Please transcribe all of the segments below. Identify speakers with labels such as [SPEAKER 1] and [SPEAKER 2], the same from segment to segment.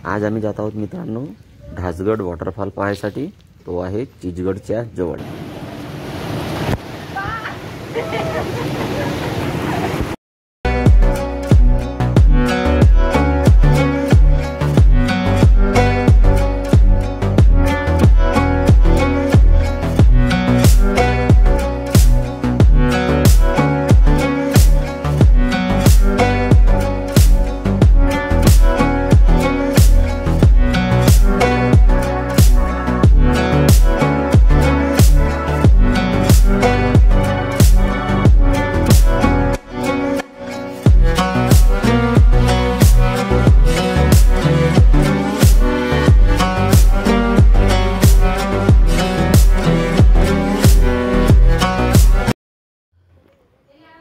[SPEAKER 1] आज आम्ही जात आहोत मित्रांनो ढासगड वॉटरफॉल पाहायसाठी। तो आहे चिचगडच्या जवळ।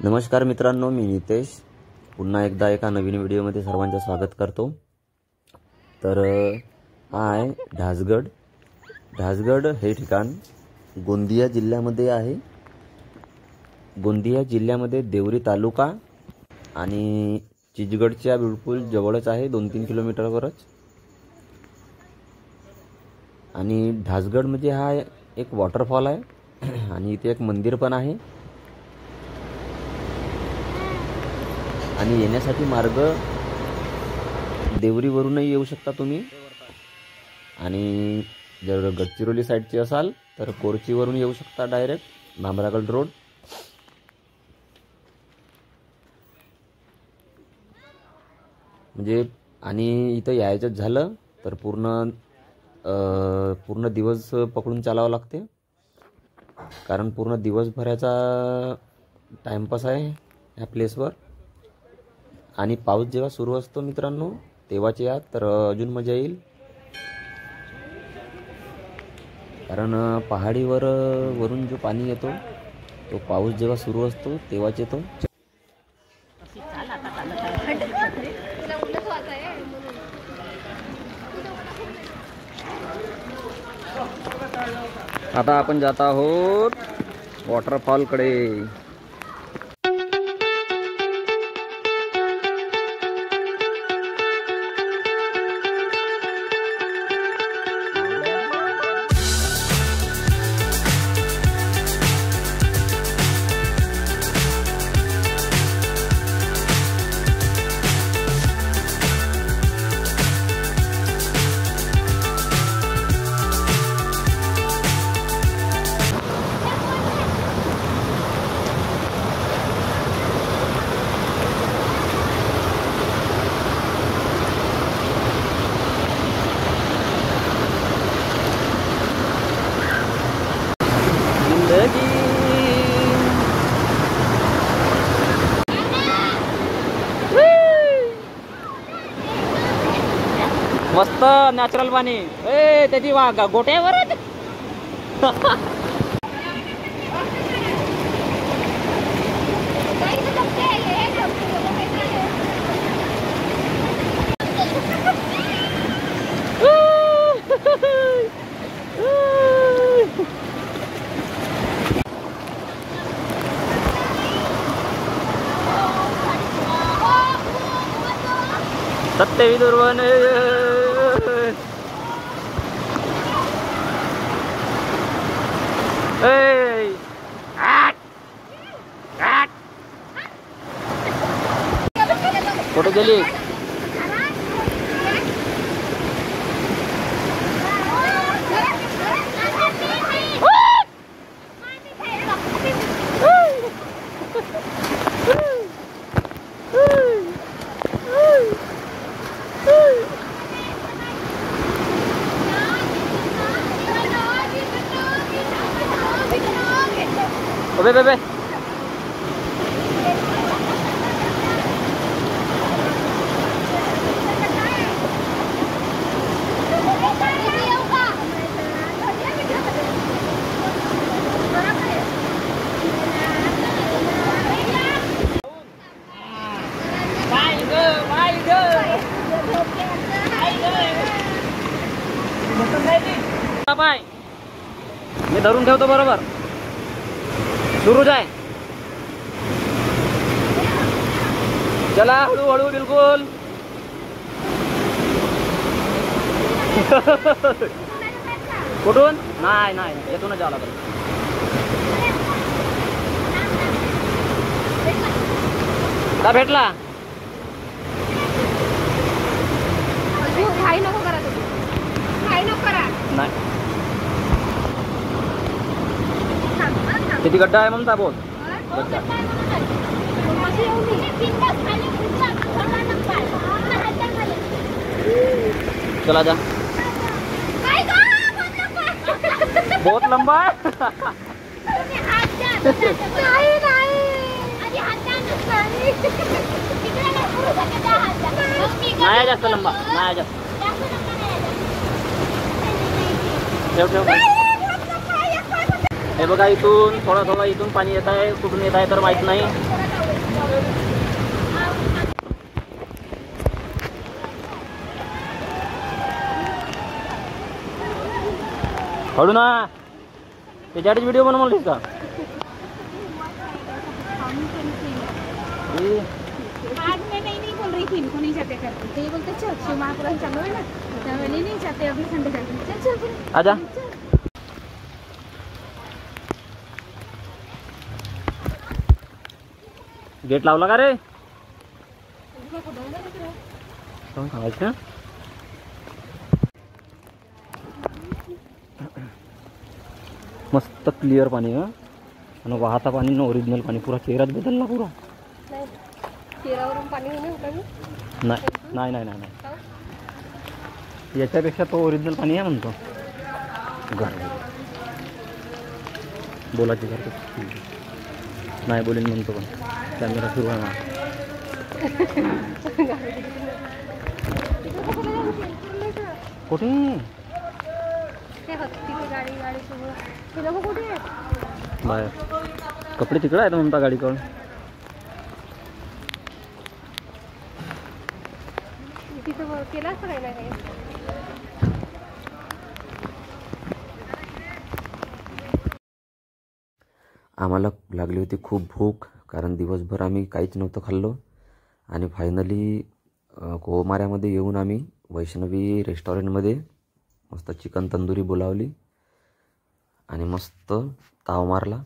[SPEAKER 1] नमस्कार मित्रांनो, मी नितेश पुन्हा एकदा एका नवीन व्हिडिओमध्ये सर्वांचं स्वागत करतो। तर हा आहे ढासगड। ढासगड हे ठिकाण गोंदिया जिल्ह्यामध्ये आहे। गोंदिया जिल्ह्यामध्ये देवरी तालुका आणि चिचगडच्या बिलकुल जवळच आहे, 2-3 किलोमीटरवरच। आणि ढासगड म्हणजे हा एक वॉटरफॉल आहे आणि इथे एक मंदिर पण आहे। आणि येण्यासाठी मार्ग देवरीवरूनही येऊ शकता तुम्ही, आणि जर गडचिरोली साईडची असाल तर कोरचीवरून येऊ शकता डायरेक्ट भामरागड रोड। म्हणजे आणि इथं यायचं झालं तर पूर्ण दिवस पकडून चालावं लागते, कारण पूर्ण दिवसभराचा टाइमपास आहे ह्या प्लेसवर। आणि पाऊस जेव्हा सुरू असतो मित्रांनो तेव्हाच या तर अजून मजा येईल, कारण पहाडीवर वरून जो पाणी येतो तो पाऊस जेव्हा सुरू असतो तेव्हाच येतो। आता आपण जात आहोत वॉटरफॉल कडे। मस्त नॅचरल पाणी, ए त्याची वाघ गोट्यावर सत्यविदुर्वन कुठे गेली? Bebe, bebe. बाय, मी धरून ठेवतो बरोबर। सुरू जाए, चला हळू हळू बिलकुल। कुठून? नाही नाही येथूनच जावं लागेल. का भेटला?
[SPEAKER 2] घाई नको करा तुम्ही, घाई नको करा.
[SPEAKER 1] नाही. किती गड्डा आहे ममता बोल? गड्डा. चला जा. बहुत लंबा है. नाही जास्त लंबा, नाही जास्त. ठेव ठेव. हे बघा इथून थोडं थोडं इथून पाणी येत आहे, कुठून येत आहे तर माहित नाही. हळू ना. त्याच्यावरच व्हिडिओ बनवलीस का?
[SPEAKER 2] आज मैं नहीं बोल रही थी इनको नहीं जाते करते, तो ये बोलते चल शिव महापुराण चालू है ना, तो मैंने नहीं जाते अभी संडे जाते. चल चल
[SPEAKER 1] आजा. गेट लावला का रे? सांगायचं. मस्त क्लिअर पाणी आहे आणि वाहता पाणी ना ओरिजिनल पाणी. पुरा चेहराच बदलला पुरा.
[SPEAKER 2] चेहऱ्यावरून पाणी होणे होतं.
[SPEAKER 1] नाही नाही नाही नाही नाही. याच्यापेक्षा तो ओरिजिनल पाणी आहे म्हणतो. बोलायची सारखं नाही बोलेन म्हणतो पण कॅमेरा सुरू आहे ना. कुठे
[SPEAKER 2] गाडी गाडी सगळं ते लोक कुठे आहेत?
[SPEAKER 1] बाहेर. कपडे तिकडे आहेत म्हणता गाडीकडून.
[SPEAKER 2] तिथं केलं असतं काय नाही.
[SPEAKER 1] आम्हाला लागली होती खूप भूक, कारण दिवसभर आम्ही काहीच नव्हतं खाल्लो. आणि फायनली कोमाऱ्यामध्ये येऊन आम्ही वैष्णवी रेस्टॉरंटमध्ये मस्त चिकन तंदुरी बोलावली आणि मस्त ताव मारला.